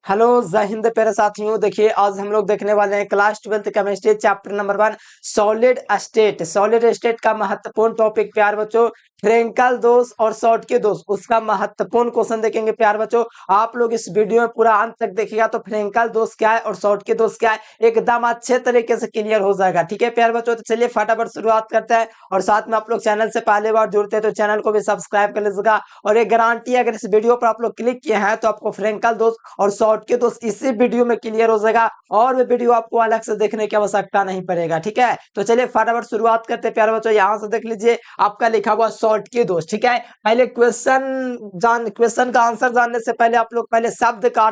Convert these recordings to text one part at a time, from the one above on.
Hello जय हिंद प्यारे साथियों। देखिए आज हम लोग देखने वाले हैं class 12th chemistry chapter number 1 solid state का महत्वपूर्ण टॉपिक प्यार बच्चों फ्रेंकल दोष और शॉर्टके दोष उसका महत्वपूर्ण क्वेश्चन देखेंगे प्यार बच्चों। आप लोग इस वीडियो में पूरा अंत तक देखिएगा तो फ्रेंकल दोष क्या है और शॉर्टके दोष क्या है एकदम अच्छे तरीके से क्लियर हो जाएगा। ठीक है प्यार बच्चों, तो चलिए फटाफट शुरुआत करते हैं। और साथ में आप लोग चैनल से पहले बार जुड़ते हैं तो चैनल को भी सब्सक्राइब कर लीजिएगा। और एक गारंटी अगर इस वीडियो पर आप लोग क्लिक किए हैं तो आपको फ्रेंकल दोष और शॉर्टके दोष इसी वीडियो में क्लियर हो जाएगा और भी वीडियो आपको अलग से देखने की आवश्यकता नहीं पड़ेगा। ठीक है, तो चलिए फटाफट शुरुआत करते हैं प्यारे बच्चों। यहाँ से देख लीजिए आपका लिखा हुआ शॉर्टके दोष। ठीक है, पहले क्वेश्चन का आंसर जानने से पहले आप लोग पहले शब्द का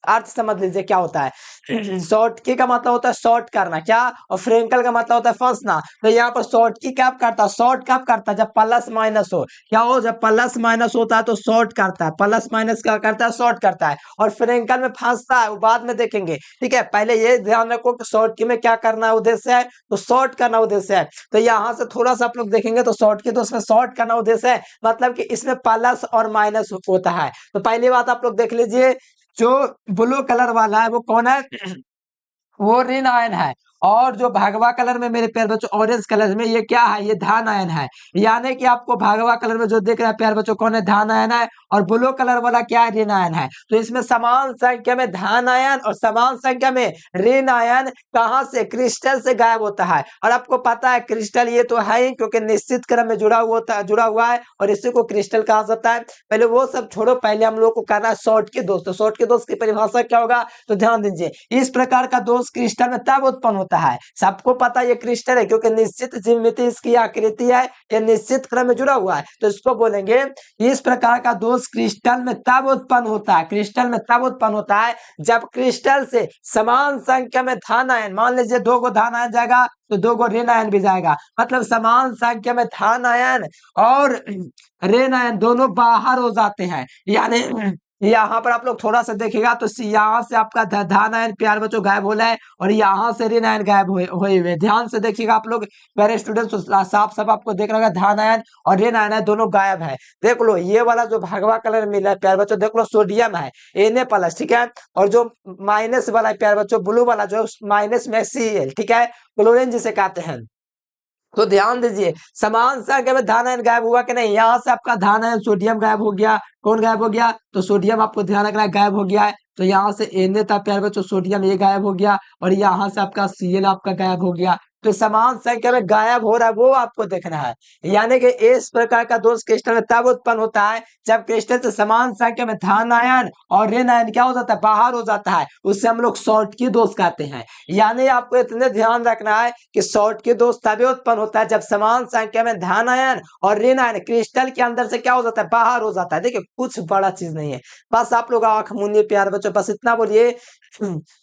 अर्थ समझ लीजिए क्या होता है। शॉर्टके का मतलब होता है शॉर्ट करना क्या, और फ्रेंकल का मतलब होता है फंसना। तो यहाँ पर शॉर्टके कब करता है, शॉर्ट कब करता है जब प्लस माइनस हो। क्या हो, जब प्लस माइनस होता है तो शॉर्ट करता है, प्लस माइनस क्या करता है, शॉर्ट करता है। और फ्रेंकल में फंसता है वो बाद में देखेंगे। ठीक है, पहले ये ध्यान रखो कि शॉर्टके में क्या करना उद्देश्य है, तो शॉर्ट करना उद्देश्य है। तो यहाँ से थोड़ा सा आप लोग देखेंगे तो शॉर्टके तो उसमें शॉर्ट करना उद्देश्य है, मतलब कि इसमें प्लस और माइनस होता है। तो पहली बात आप लोग देख लीजिए, जो ब्लू कलर वाला है वो कौन है, वो ऋण आयन है। और जो भगवा कलर में मेरे प्यारे बच्चों ऑरेंज कलर में ये क्या है, ये धन आयन है। यानी कि आपको भगवा कलर में जो दिख रहा है प्यारे बच्चों कौन है, धन आयन है। और ब्लू कलर वाला क्या है, ऋण आयन है। तो इसमें समान संख्या में धन आयन और समान संख्या में ऋण आयन कहाँ से, क्रिस्टल से गायब होता है। और आपको पता है क्रिस्टल ये तो है ही, क्योंकि निश्चित क्रम में जुड़ा हुआ है और इसी को क्रिस्टल कहा जाता है। पहले वो सब छोड़ो, पहले हम लोग को करना है शॉर्टके दोष। तो शॉर्टके दोष की परिभाषा क्या होगा, तो ध्यान दीजिए, इस प्रकार का दोष क्रिस्टल में तब उत्पन्न होता है, सबको पता है ये क्रिस्टल है क्योंकि निश्चित ज्यामिति इसकी आकृति है, ये निश्चित क्रम में जुड़ा हुआ है। तो इसको बोलेंगे इस प्रकार का दोष क्रिस्टल में तब उत्पन्न होता है, क्रिस्टल में तब उत्पन्न होता है जब क्रिस्टल से समान संख्या में धन आयन, मान लीजिए 2 को धन आयन जाएगा तो 2 को ऋण आयन भी जाएगा, मतलब समान संख्या में धन आयन और ऋण आयन दोनों बाहर हो जाते हैं। यानी यहाँ पर आप लोग थोड़ा सा देखिएगा तो यहाँ से आपका धन आयन प्यार बच्चों गायब हो रहा है और यहाँ से ऋण आयन गायब हुए हुए। ध्यान से देखिएगा आप लोग प्यारे स्टूडेंट, साफ साफ आपको देख रहा होगा धन आयन और ऋण आयन दोनों गायब है। देख लो ये वाला जो भगवा कलर मिला है प्यार बच्चों, देख लो सोडियम है Na+, ठीक है। और जो माइनस वाला है प्यार बच्चों, ब्लू वाला जो माइनस में Cl, ठीक है, क्लोरीन जिसे कहते हैं। तो ध्यान दीजिए समान संख्या में धन आयन गायब हुआ कि नहीं, यहाँ से आपका धन आयन सोडियम गायब हो गया। कौन गायब हो गया, तो सोडियम आपको ध्यान रखना है गायब हो गया है। तो यहाँ से Na था प्यारे बच्चों, सोडियम ये गायब हो गया और यहाँ से आपका Cl आपका गायब हो गया। तो समान संख्या में गायब हो रहा है वो आपको देखना है। यानी कि इस प्रकार का दोष क्रिस्टल में तब उत्पन्न होता है जब क्रिस्टल से समान संख्या में धन आयन और ऋण आयन क्या हो जाता है, बाहर हो जाता है। उससे हम लोग शॉर्टके दोष कहते हैं। यानी आपको इतने ध्यान रखना है कि शॉर्टके दोष तभी उत्पन्न होता है जब समान संख्या में धन आयन और ऋण आयन क्रिस्टल के अंदर से क्या हो जाता है, बाहर हो जाता है। देखिए कुछ बड़ा चीज नहीं है, बस आप लोग आंख मूंदिए प्यार बच्चों, बस इतना बोलिए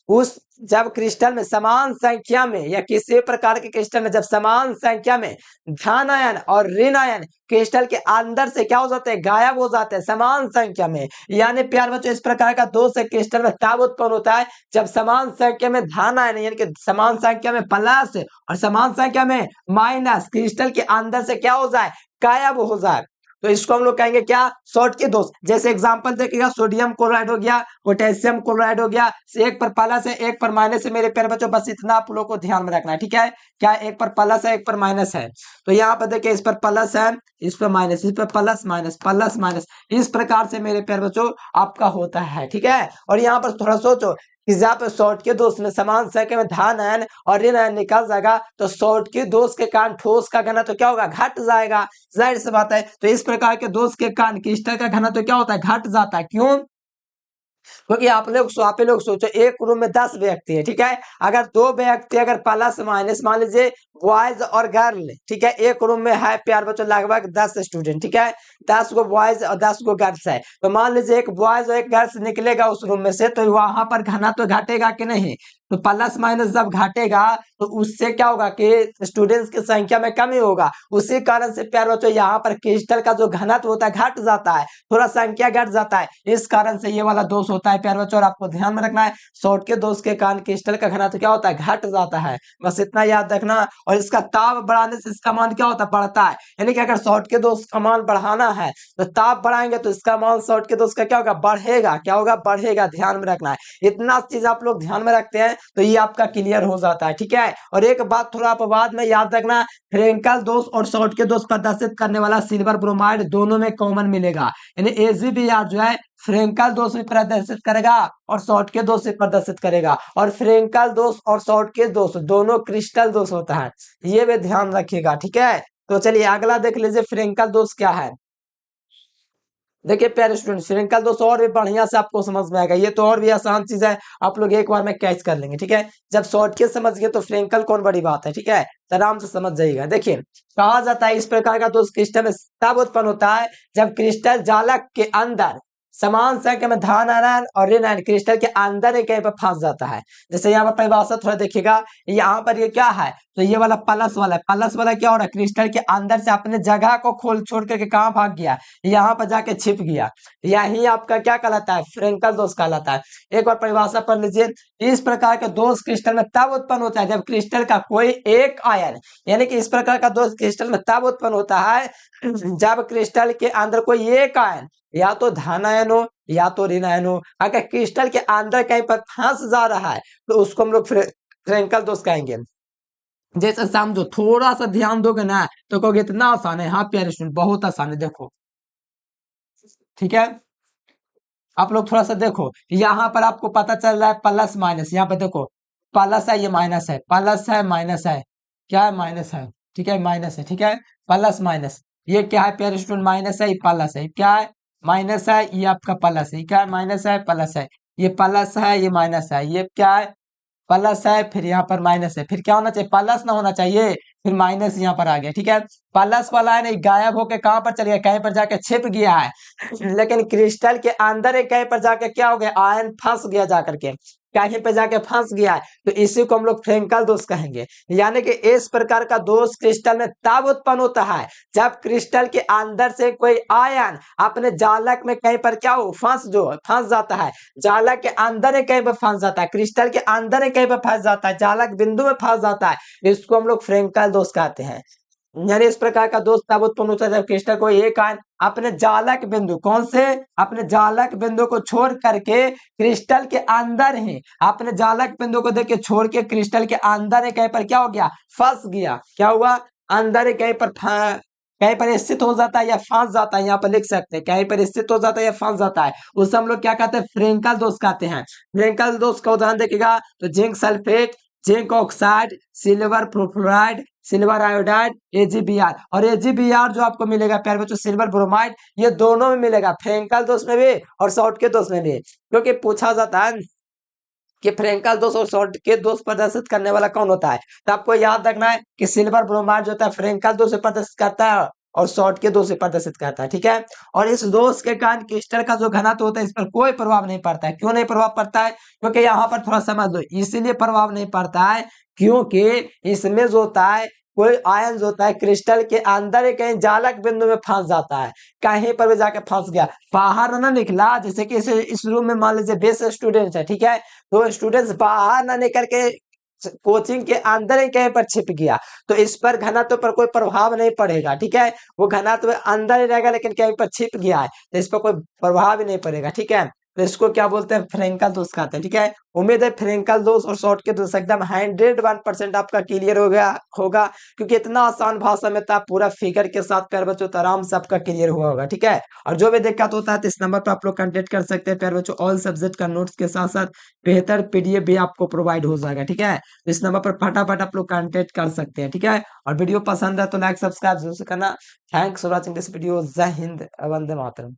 उस जब क्रिस्टल में समान संख्या में या किसी प्रकार के क्रिस्टल में जब समान संख्या में धन आयन और ऋण आयन क्रिस्टल के अंदर से क्या हो जाते हैं, गायब हो जाते हैं समान संख्या में। यानी प्यार बच्चों इस प्रकार का दोष क्रिस्टल में तब उत्पन्न होता है जब समान संख्या में धन आयन यानी कि समान संख्या में प्लस और समान संख्या में माइनस क्रिस्टल के अंदर से क्या हो जाए, गायब हो जाए। तो इसको हम लोग कहेंगे क्या, शॉर्टके दोष। जैसे एग्जांपल देखिएगा, सोडियम क्लोराइड हो गया, पोटेशियम क्लोराइड हो गया, एक पर प्लस है एक पर माइनस है मेरे प्यारे बच्चों, बस इतना आप लोग को ध्यान में रखना है। ठीक है, क्या एक पर प्लस है एक पर माइनस है। तो यहाँ पर देखिए इस पर प्लस है इस पर माइनस, इस पर प्लस माइनस, इस प्रकार से मेरे प्यारे बच्चों आपका होता है। ठीक है, और यहाँ पर थोड़ा सोचो कि जहाँ पे शॉर्टके दोष में समान संख्या में धन आयन और ऋण आयन निकल जाएगा तो शॉर्टके दोष के कारण ठोस का घनत्व क्या होगा, घट जाएगा। जाहिर सी बात है। तो इस प्रकार के दोष के कारण क्रिस्टल का घनत्व क्या होता है, घट जाता है। क्यों, क्योंकि आप लोग सोचो एक रूम में 10 व्यक्ति है, ठीक है। अगर 2 व्यक्ति अगर प्लस माइनस मान लीजिए बॉयज और गर्ल, ठीक है, एक रूम में है प्यार बच्चों लगभग 10 स्टूडेंट, ठीक है, 10 को बॉयज और 10 को गर्ल्स है। तो मान लीजिए एक बॉयज और एक गर्ल्स निकलेगा उस रूम में से, तो वहां पर घनत्व घटेगा कि नहीं, तो प्लस माइनस जब घटेगा तो उससे क्या होगा कि स्टूडेंट्स की संख्या में कमी होगा। उसी कारण से प्यारे बच्चों यहाँ पर क्रिस्टल का जो घनत्व होता है घट जाता है, थोड़ा संख्या घट जाता है, इस कारण से ये वाला दोष होता है प्यारे बच्चों। और आपको ध्यान में रखना है शॉर्ट के दोष के कारण क्रिस्टल का घनत्व क्या होता है, घट जाता है, बस इतना याद रखना। और इसका ताप बढ़ाने से इसका मान क्या होता है, बढ़ता है। यानी कि अगर शॉर्ट के दोष का मान बढ़ाना है तो ताप बढ़ाएंगे तो इसका मान शॉर्ट के दोष का क्या होगा, बढ़ेगा। क्या होगा, बढ़ेगा। ध्यान में रखना है, इतना चीज आप लोग ध्यान में रखते हैं तो ये आपका क्लियर हो जाता है, ठीक है। और एक बात थोड़ा आप बाद में याद रखना, फ्रेंकल दोष और शॉर्ट के दोष प्रदर्शित करने वाला सिल्वर ब्रोमाइड दोनों में कॉमन मिलेगा। यानी AgBr जो है फ्रेंकल दोष भी प्रदर्शित करेगा और शॉर्ट के दोष से प्रदर्शित करेगा। और फ्रेंकल दोष और शॉर्ट के दोष दोनों क्रिस्टल दोष होता है, ये भी ध्यान रखिएगा, ठीक है। तो चलिए अगला देख लीजिए फ्रेंकल दोष क्या है। देखिए प्यारे स्टूडेंट, फ्रेंकल दोष और भी बढ़िया से आपको समझ में आएगा, ये तो और भी आसान चीज है, आप लोग एक बार में कैच कर लेंगे, ठीक है। जब शॉर्ट के समझ गए तो फ्रेंकल कौन बड़ी बात है, ठीक है, तो आराम से समझ जाइएगा। देखिए कहा जाता है इस प्रकार का दोष क्रिस्टल में तब उत्पन्न होता है जब क्रिस्टल जालक के अंदर समान संख्या में धन आयन और ऋण आयन क्रिस्टल के अंदर एक कहीं पर फंस जाता है। जैसे यहाँ पर परिभाषा थोड़ा देखिएगा, यहाँ पर ये क्या है, तो ये वाला प्लस वाला है, प्लस वाला क्या हो रहा है, क्रिस्टल के अंदर से अपने जगह को खोल छोड़ करके कहाँ भाग गया, यहाँ पर जाके छिप गया। यही आपका क्या कहलाता है, फ्रेंकल दोष कहलाता है। एक बार परिभाषा पढ़ लीजिए, इस प्रकार के दोष क्रिस्टल में तब उत्पन्न होता है जब क्रिस्टल का कोई एक आयन, यानी कि इस प्रकार का दोष क्रिस्टल में तब उत्पन्न होता है जब क्रिस्टल के अंदर कोई एक आयन या तो धन आयन हो या तो ऋण आयन हो, अगर क्रिस्टल के अंदर कहीं पर फंस जा रहा है तो उसको हम लोग फ्रेंकल दोष कहेंगे। जैसे समझो, थोड़ा सा ध्यान दोगे ना तो कहोगे इतना आसान है। हाँ प्यारे स्टूडेंट, बहुत आसान है, देखो, ठीक है। आप लोग थोड़ा सा देखो, यहाँ पर आपको पता चल रहा है प्लस माइनस, यहाँ पे देखो प्लस है, ये माइनस है, प्लस है माइनस है, क्या है, माइनस है, ठीक है, माइनस है, ठीक है, प्लस माइनस, ये क्या है प्यारे स्टूडेंट, माइनस है, ये प्लस है, क्या है, माइनस है, ये आपका प्लस है, क्या है, माइनस है, प्लस है, ये प्लस है, ये माइनस है, ये क्या है, प्लस है, फिर यहाँ पर माइनस है, फिर क्या होना चाहिए, प्लस ना होना चाहिए, फिर माइनस यहाँ पर आ गया, ठीक है। प्लस वाला है नहीं, गायब होके कहां पर चल गया, कहीं पर जाके छिप गया है। लेकिन क्रिस्टल के अंदर एक कहीं पर जाके क्या हो गया, आयन फंस गया जाकर के, कहीं पे जाके फंस गया है, तो इसी को हम लोग फ्रेंकल दोष कहेंगे। यानी कि इस प्रकार का दोष क्रिस्टल में तब उत्पन्न होता है जब क्रिस्टल के अंदर से कोई आयन अपने जालक में कहीं पर क्या हो, फंस जाता है, जालक के अंदर कहीं पर फंस जाता है, क्रिस्टल के अंदर कहीं पर फंस जाता है, जालक बिंदु में फंस जाता है, इसको हम लोग फ्रेंकल दोष कहते हैं। यानी इस प्रकार का दोष तब उत्पन्न होता है जब क्रिस्टल को एक आयन अपने जालक बिंदु, कौन से, अपने जालक बिंदु को छोड़ करके क्रिस्टल के अंदर ही, अपने जालक बिंदु को देख के छोड़ के क्रिस्टल के अंदर ही कहीं पर क्या हो गया, फंस गया, क्या हुआ, अंदर ही कहीं पर स्थित हो जाता है या फंस जाता है, यहाँ पर लिख सकते हैं कहीं पर स्थित हो जाता है या फंस जाता है, उसे हम लोग क्या कहते हैं, फ्रेंकल दोष कहते हैं। फ्रेंकल दोष का उदाहरण देखिएगा तो zinc sulphate, zinc oxide, silver fluoride, silver iodide, AgBr, और AgBr जो आपको मिलेगा प्यारे बच्चों सिल्वर ब्रोमाइड, ये दोनों में मिलेगा, फ्रेंकल दोष में भी और शॉर्ट के दोष में भी, क्योंकि पूछा जाता है कि फ्रेंकल दोष और शॉर्ट के दोष प्रदर्शित करने वाला कौन होता है, तो आपको याद रखना है कि सिल्वर ब्रोमाइड जो होता है फ्रेंकल दोष से प्रदर्शित करता है और शॉर्ट के दोष से प्रदर्शित करता है, ठीक है। और इस दोष के कारण क्रिस्टल का जो घनत्व होता है इस पर कोई प्रभाव नहीं पड़ता है। क्यों नहीं प्रभाव पड़ता है, क्योंकि यहाँ पर थोड़ा समझ लो, इसीलिए प्रभाव नहीं पड़ता है क्योंकि इसमें जो होता है कोई आयन जो होता है क्रिस्टल के अंदर ही कहीं जालक बिंदु में फंस जाता है, कहीं पर भी जाके फंस गया, बाहर ना निकला। जैसे कि इस रूम में मान लीजिए 20 स्टूडेंट्स है, ठीक है, तो स्टूडेंट्स बाहर ना निकल के कोचिंग के अंदर ही कहीं पर छिप गया, तो इस पर घनत्व पर कोई प्रभाव नहीं पड़ेगा, ठीक है, वो घनत्व अंदर ही रहेगा लेकिन कहीं पर छिप गया है तो इस पर कोई प्रभाव ही नहीं पड़ेगा, ठीक है। तो इसको क्या बोलते हैं, फ्रेंकल दोष कहते हैं, ठीक है। उम्मीद है फ्रेंकल दोष और शॉर्ट के दोष एकदम 101% आपका क्लियर हो गया होगा, क्योंकि इतना आसान भाषा में था, पूरा फिगर के साथ प्यारे बच्चों तो आराम से आपका क्लियर हुआ होगा, ठीक है। और जो भी दिक्कत होता है तो इस नंबर पर आप लोग कांटेक्ट कर सकते हैं प्यारे बच्चों, ऑल सब्जेक्ट का नोट्स के साथ साथ बेहतर PDF भी आपको प्रोवाइड हो जाएगा, ठीक है। तो इस नंबर पर फटाफट आप लोग कांटेक्ट कर सकते हैं, ठीक है। और वीडियो पसंद है तो लाइक सब्सक्राइब जरूर से करना। Thanks for watching this video. जय हिंद, वंदे मातरम।